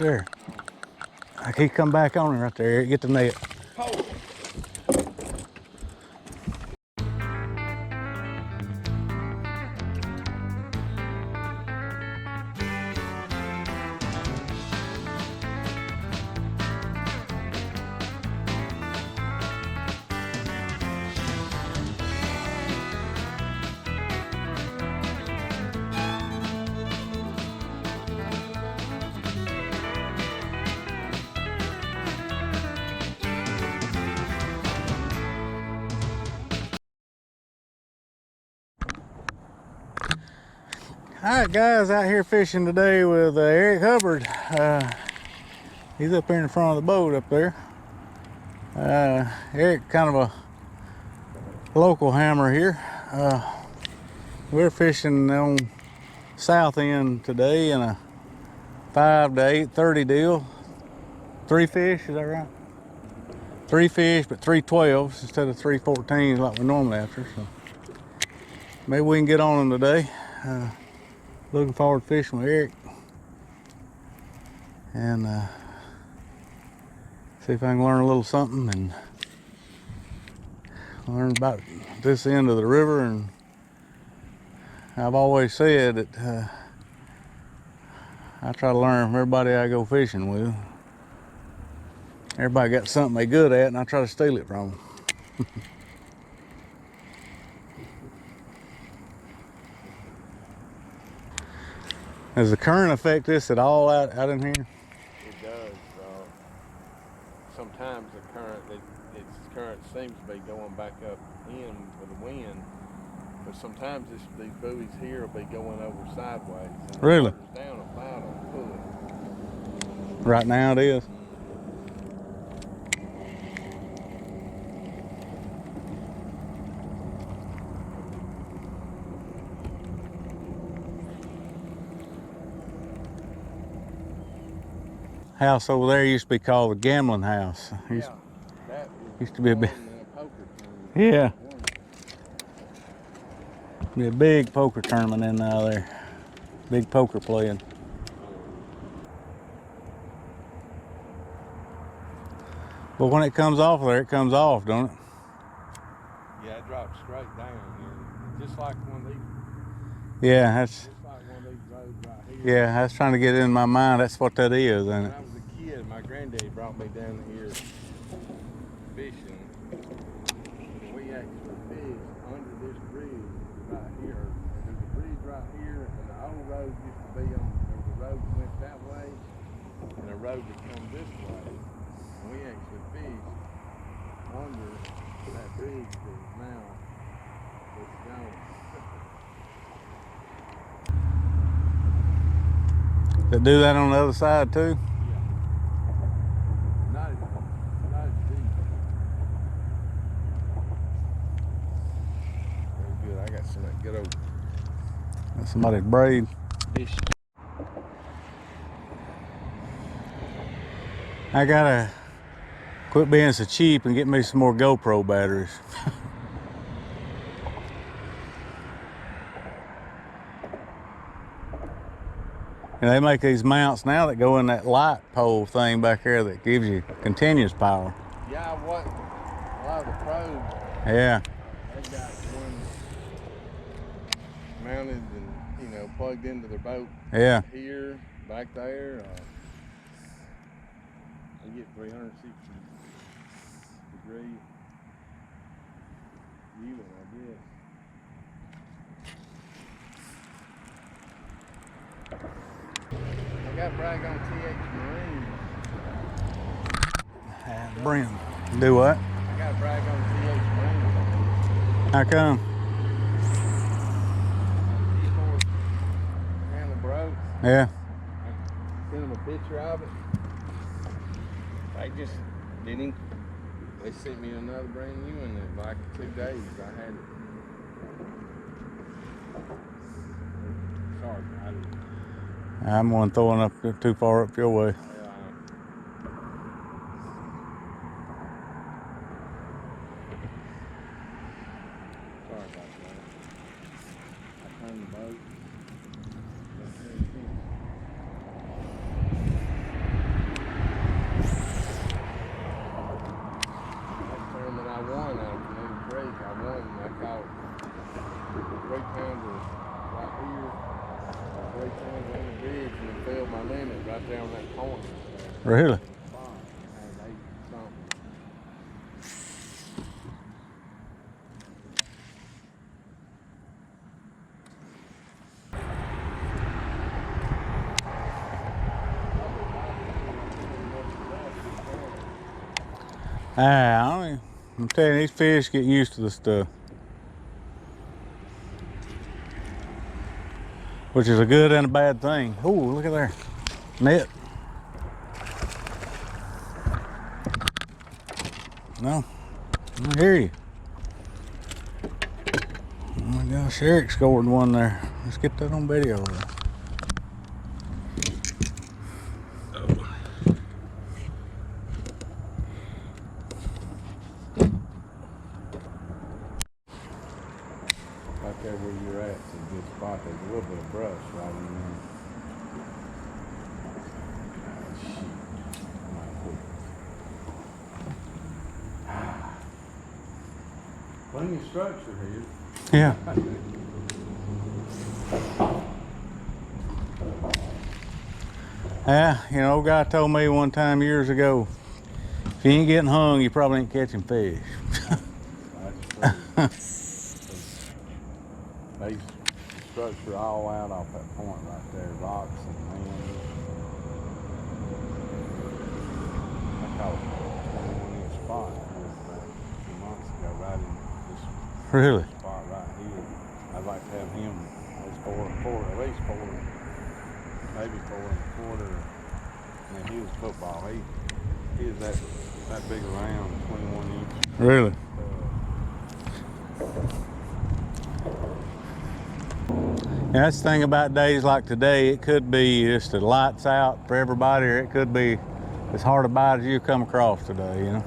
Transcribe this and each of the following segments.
There. He come back on it right there. Get the net. Oh. All right, guys, out here fishing today with Eric Hubbard. He's up here in front of the boat up there. Eric, kind of a local hammer here. We're fishing on south end today in a 5 to 8:30 deal. 3 fish, is that right? 3 fish, but 3 12s instead of 3 14s like we normally after. So maybe we can get on them today. Looking forward to fishing with Eric and see if I can learn a little something and learn about this end of the river. And I've always said that I try to learn from everybody I go fishing with. Everybody got something they good at, and I try to steal it from them. Does the current affect this at all out in here? It does. Sometimes the current, its current seems to be going back up in with the wind, but sometimes these buoys here will be going over sideways. And Really? Down about them, pull it. Right now it is. House over there used to be called the gambling house. Used to be a big, yeah, be a big poker tournament in there. Big poker playing. But when it comes off there, it comes off, don't it? Yeah, it drops straight down here, just like one of these. Yeah, that's. Just like one of these roads right here. Yeah, I was trying to get it in my mind. That's what that is, isn't it? When I was a kid, my granddaddy brought me down here fishing. We actually fished under this bridge right here. There's a bridge right here, and the old road used to be on. There was a road that went that way, and a road that comes this way. And we actually fished under that bridge that is now it's gone. They do that on the other side too? Not as deep. Very good. I got some of that good old That's somebody's braid. fish. I gotta quit being so cheap and get me some more GoPro batteries. And they make these mounts now that go in that light pole thing back there that gives you continuous power. Yeah, what a lot of the pros. Yeah. They got one mounted and plugged into their boat. Yeah. Here, back there. They get 360 degree viewing, I guess. I got brag on TX Marine. Brim. Do what? I got brag on TX Marine. How come? And the bro. Yeah. I sent them a picture of it. They just didn't. They sent me another brand new one in like 2 days. I had it. Sorry, I didn't. I'm one throwing up too far up your way. Sorry about that. I turned the boat. down that point. Really? I'm telling you, these fish get used to the stuff, which is a good and a bad thing. Oh, look at there, net. No, I hear you. Oh my gosh, Eric scored one there. Let's get that on video though. Right there where you're at, it's a good spot. There's a little bit of brush right in there. Plenty of structure here. Yeah. Yeah, you know, old guy told me one time years ago, if you ain't getting hung, you probably ain't catching fish. They structure all out off that point right there, rocks and land. I caught a 21-inch spot here about a few months ago, right in this Really? spot right here. I'd like to have him at least four, maybe 4 1/4. And he was football. He is that big around, 21 inch. Really? And that's the thing about days like today, it could be just the lights out for everybody, or it could be as hard a bite as you come across today, you know?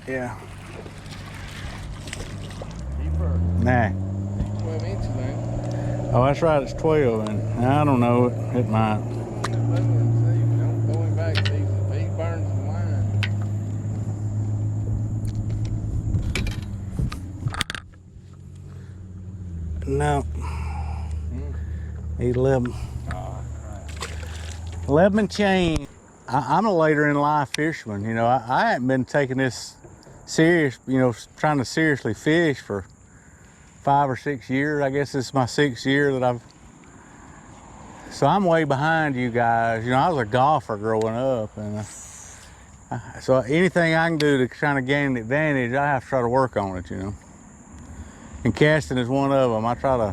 Yeah. Deeper. Nah. 12 inches, man. Oh, that's right, it's 12, and I don't know, it might. Don't throw him back, see if he burns the line. No. 11. 11 chain. I'm a later in life fisherman, you know. I haven't been taking this serious, you know, trying to seriously fish for 5 or 6 years. I guess this is my 6th year that I've, so I'm way behind you guys. You know, I was a golfer growing up, and so anything I can do to kind of gain an advantage, I have to try to work on it, you know. And casting is one of them. I try to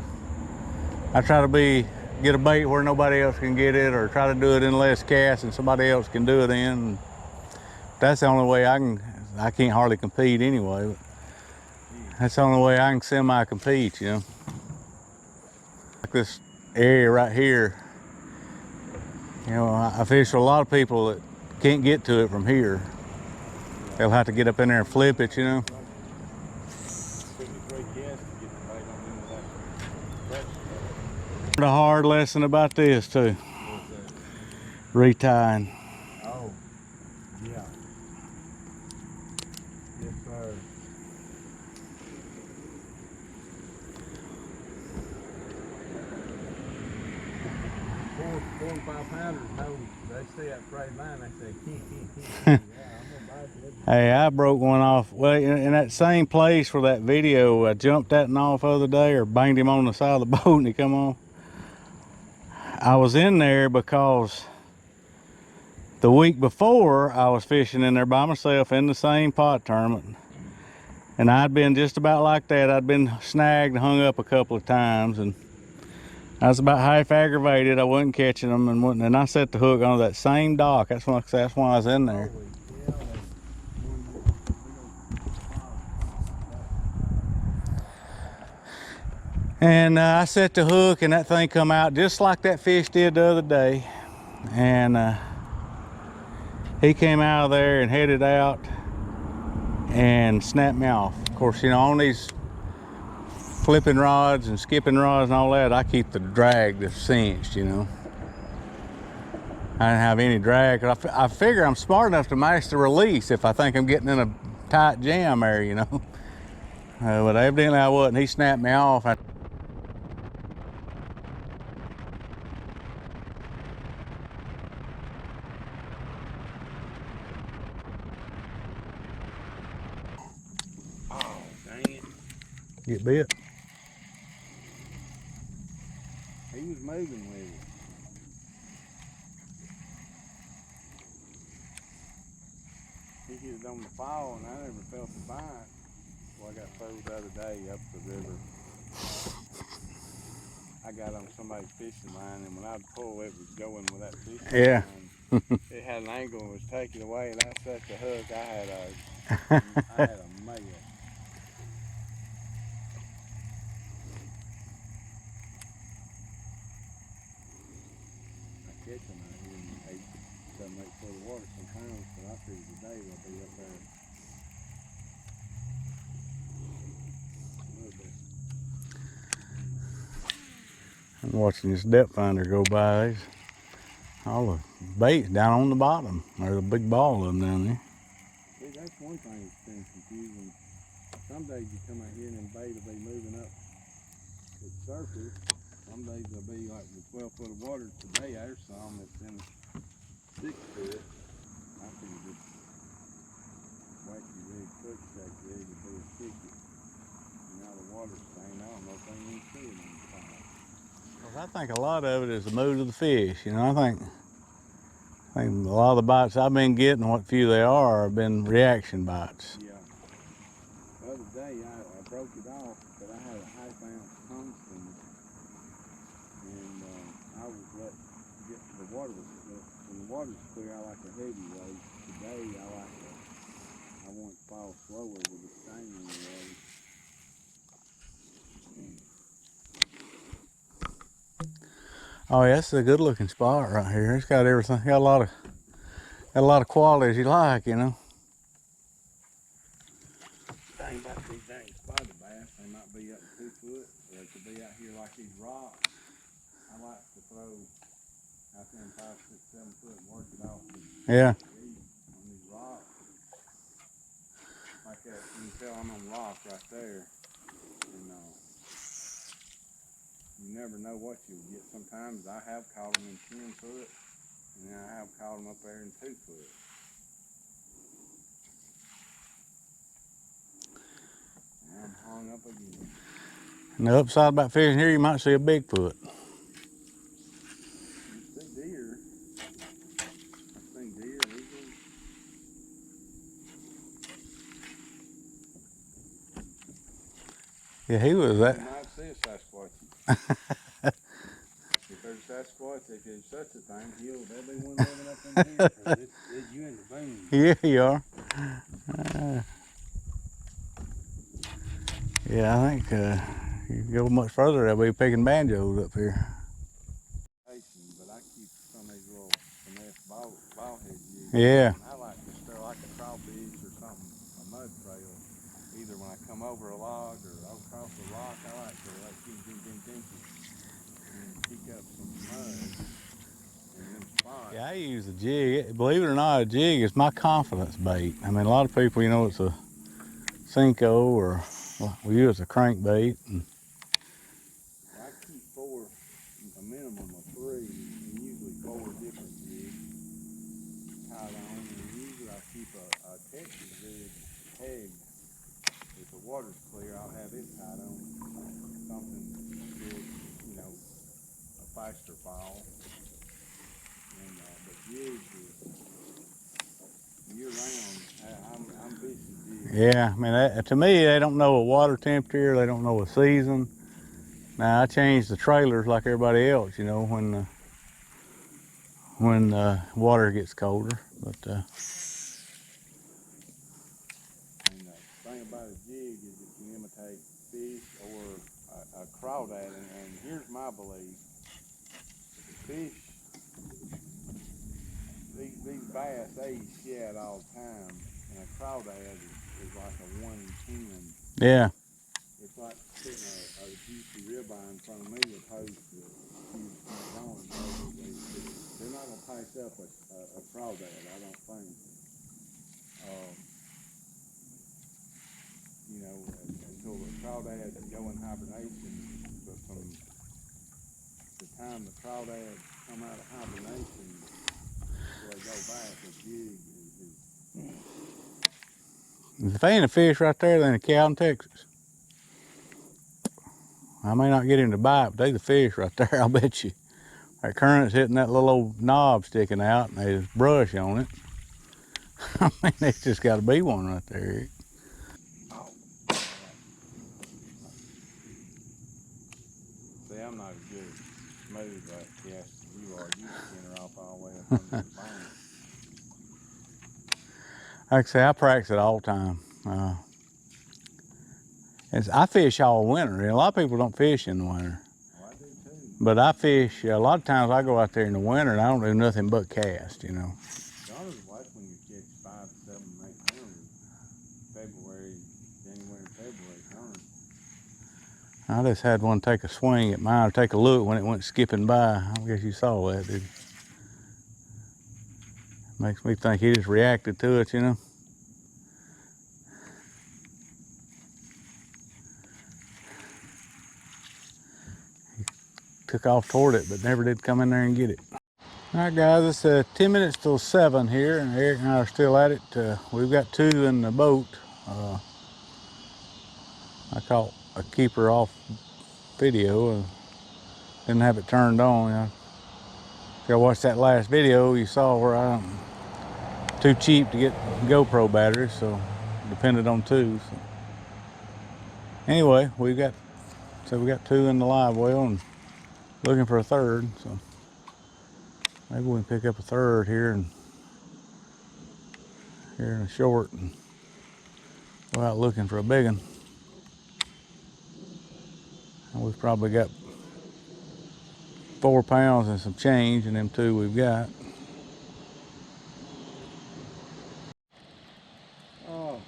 get a bait where nobody else can get it, or try to do it in less casts and somebody else can do it in. That's the only way I can't hardly compete anyway, but that's the only way I can semi-compete, you know. Like this area right here, you know, I fish with a lot of people that can't get to it from here. They'll have to get up in there and flip it, you know. A hard lesson about this too. Retying. Oh, yeah. Yes, sir. 4 and 5 pounders, no, they stay at straight line, they say, yeah, I'm gonna bite it. Hey, I broke one off. Well, in that same place where that video, I jumped that one off the other day, or banged him on the side of the boat and he come off. I was in there because the week before I was fishing in there by myself in the same pot tournament, and I'd been just about like that. I'd been snagged and hung up a couple of times, and I was about half aggravated. I wasn't catching them, and I set the hook on that same dock. That's why I was in there. And I set the hook, and that thing come out just like that fish did the other day. And he came out of there and headed out and snapped me off. Of course, you know, on these flipping rods and skipping rods and all that, I keep the drag that's cinched, you know. I didn't have any drag. I figure I'm smart enough to match the release if I think I'm getting in a tight jam there, you know. But evidently I wasn't. He snapped me off. Oh, dang it. Get bit. He was moving with it. He hit it on the fall and I never felt the bite. Well, I got thrown the other day up the river. I got on somebody's fishing line, and when I'd pull, it was going with that fishing line. It had an angle and was taken away, and I set the hook. I had a male. I catch them out here in 8, 7, 8 foot of water sometimes, but I figured today they'll be up there. I'm watching this depth finder go by. There's all the bait's down on the bottom. There's a big ball of them down there. See, that's one thing that's been confusing. Some days you come out here and then bait will be moving up to the surface. Some days they'll be like with 12 foot of water. Today there's some that's in 6 foot. I figured this wacky rig, quick shake rig would be a ticket. Now the water's staying. I don't know if they even see it on the top. Well, I think a lot of it is the mood of the fish. You know, I think a lot of the bites I've been getting, what few they are, have been reaction bites. Yeah. The other day I broke it off, but I had a 1/2 ounce tungsten, and I was let get the water was when the water's clear. I like a heavy weight. Today I want to fall slower with the stain in the water. Oh yeah, it's a good looking spot right here. It's got everything. Got a lot of qualities you like, you know. Thing about these dang spotted bass, they might be up to 2 foot, or they could be out here like these rocks. I like to throw out there in 5, 6, 7 foot and work it off Yeah. on these rocks. Like that, you can tell I'm on rock right there. And you never know what you'll get. Sometimes I have caught them in 10 foot, and then I have caught them up there in 2 foot. And I'm hung up again. And the upside about fishing here, you might see a Bigfoot. You see deer. I've seen deer, eagles. Yeah, he was that. You might see a Sasquatch. If there's Sasquatch, if there's such a thing, there'll be one living up in here. It's you in the boom. Yeah, you are. Yeah, I think you go much further, they'll be picking banjos up here. But I keep some of these little finesse ball head jigs. Yeah. And I like to stir like a crawfish or something, a mud trail. Either when I come over a log or across a rock, I like to like ding, and pick up some mud in them spots. Yeah, I use a jig. Believe it or not, a jig is my confidence bait. I mean, a lot of people, you know, it's a Cinco or well, we use a crankbait. I keep a minimum of 3, and usually 4 different jigs tied on. And usually I keep a Texas rig peg. If the water's clear, I'll have it tied on something big, you know, a faster fall. And but jigs is year round. I'm fishing jigs. Yeah, I mean, to me, they don't know a water temperature. They don't know a season. Now, I change the trailers like everybody else, you know, when water gets colder. But And the thing about a jig is it can imitate fish or a crawdad. And here's my belief: fish, these bass, they eat shad all the time, and a crawdad is like a 1 in 10. yeah, It's like putting a juicy ribeye in front of me opposed to McDonald's burgers. They're not going to pass up a crawdad, I don't think. You know, to a crawdads go in hibernation, but from the time the crawdads come out of hibernation till they go back, the jig is If there ain't a fish right there, then a cow in Texas. I may not get him to bite, but there's a fish right there, I'll bet you. That current's hitting that little old knob sticking out, and there's brush on it. I mean, there's just got to be one right there, Eric. oh. See, I'm not as good smooth like cast as you are. You spin her off all the way up under the bone. Like I say, I practice it all the time. I fish all winter. A lot of people don't fish in the winter. Well, I do too. But I fish, a lot of times I go out there in the winter and I don't do nothing but cast, you know. Donna's wife when you catch 5, 7, 8 pounders, January, February time. I just had one take a swing at mine, or take a look when it went skipping by. I guess you saw that, did you? Makes me think he just reacted to it, you know. Took off toward it, but never did come in there and get it. All right, guys, it's 10 minutes till 7 here, and Eric and I are still at it. We've got 2 in the boat. I caught a keeper off video. Didn't have it turned on. If y'all watched that last video, you saw where I'm too cheap to get GoPro batteries, so depended on 2. So. Anyway, we got 2 in the live well and looking for a 3rd, so maybe we can pick up a 3rd here in a short and go out looking for a big one. And we've probably got 4 pounds and some change in them 2 we've got. Oh.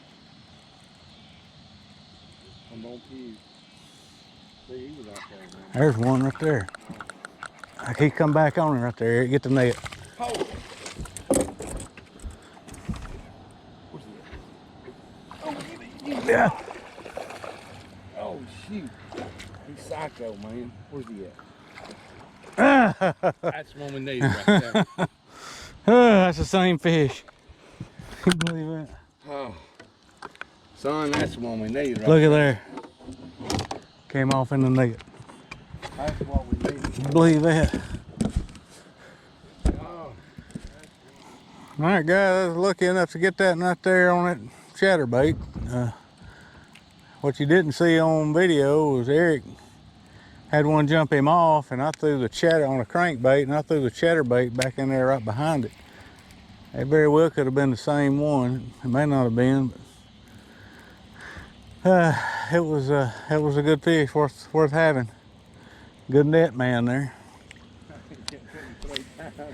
I'm on pew. See, he was out there, man. There's one right there. I can't come back on it right there. Get the net. Oh. Where's he at? Oh, Yeah. oh, shoot. He's psycho, man. Where's he at? That's the one we needed right there. That's the same fish. Can you believe that? Oh. Son, that's the one we needed right Look at there. Came off in the net. That's what we needed. Can you believe that? Oh. All right, guys, I was lucky enough to get that right there on that chatterbait. What you didn't see on video was Eric had one jump him off, and I threw the chatter on a crankbait, and I threw the chatterbait back in there right behind it. It very well could have been the same one. It may not have been, but it was a good fish, worth having. Good net man there.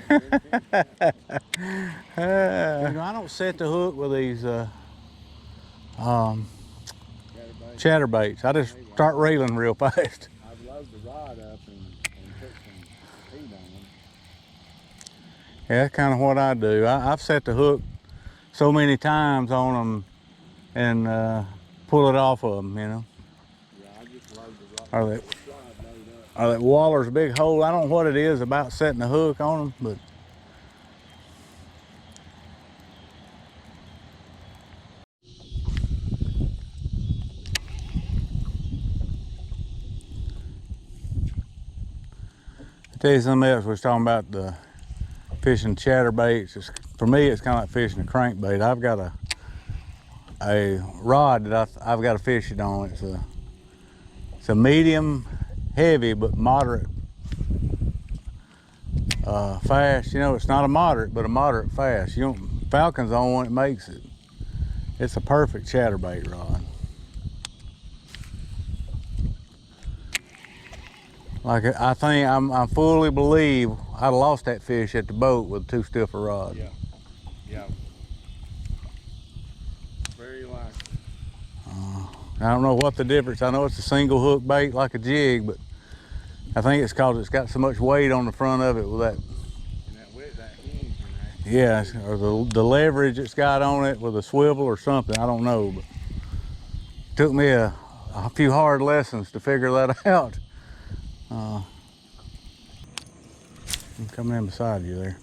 You know, I don't set the hook with these chatterbaits. I just start reeling real fast. I've loaded the rod up and put some feed on them. Yeah, that's kind of what I do. I've set the hook so many times on them and pull it off of them, you know. Yeah, I just load the rod. Or that waller's big hole. I don't know what it is about setting the hook on them, but I tell you something else. We was talking about the fishing chatterbaits. For me, it's kind of like fishing a crankbait. I've got a rod that I've got to fish it on. It's a medium heavy but moderate fast. You know, it's not a moderate, but a moderate fast. You know, Falcon's the only one that makes it. It's a perfect chatterbait rod. Like, I think I fully believe I'd have lost that fish at the boat with too stiff a rod. Yeah, yeah. Very likely. I don't know what the difference. I know it's a single hook bait like a jig, but I think it's because it's got so much weight on the front of it with that. And that hinge in there. Yeah, or the leverage it's got on it with a swivel or something. I don't know, but it took me a a few hard lessons to figure that out. I'm coming in beside you there.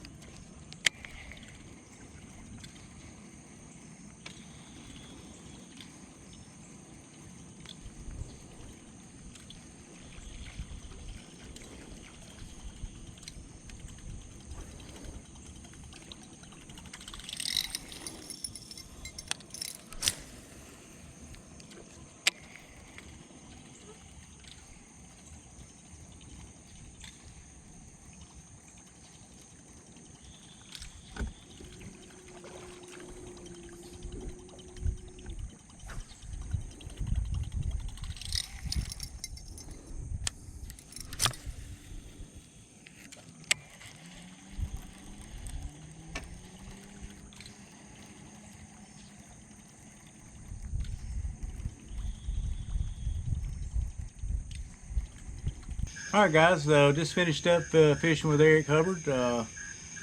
All right, guys, just finished up fishing with Eric Hubbard.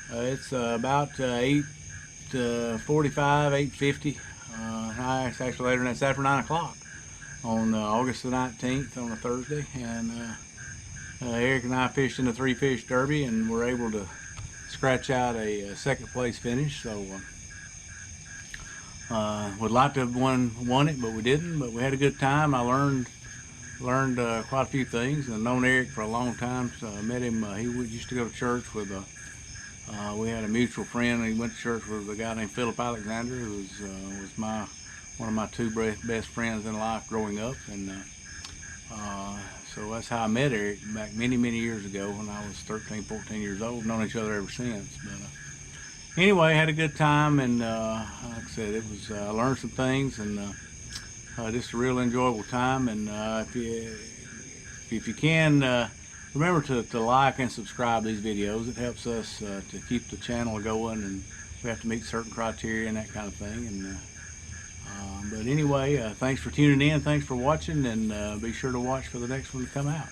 It's about 8:45, 8:50. It's actually later than that. It's after 9 o'clock on August the 19th on a Thursday. And Eric and I fished in the 3-fish derby and were able to scratch out a second place finish. So would like to have won it, but we didn't. But we had a good time. I learned quite a few things, and I've known Eric for a long time. So I met him. He used to go to church with we had a mutual friend. He went to church with a guy named Philip Alexander, who was one of my two best friends in life growing up. And so that's how I met Eric back many years ago when I was 13, 14 years old. Known each other ever since. But anyway, had a good time, and like I said, it was I learned some things, and just a real enjoyable time. And if you can, remember to like and subscribe these videos. It helps us to keep the channel going, and we have to meet certain criteria and that kind of thing. And but anyway, thanks for tuning in, thanks for watching, and be sure to watch for the next one to come out.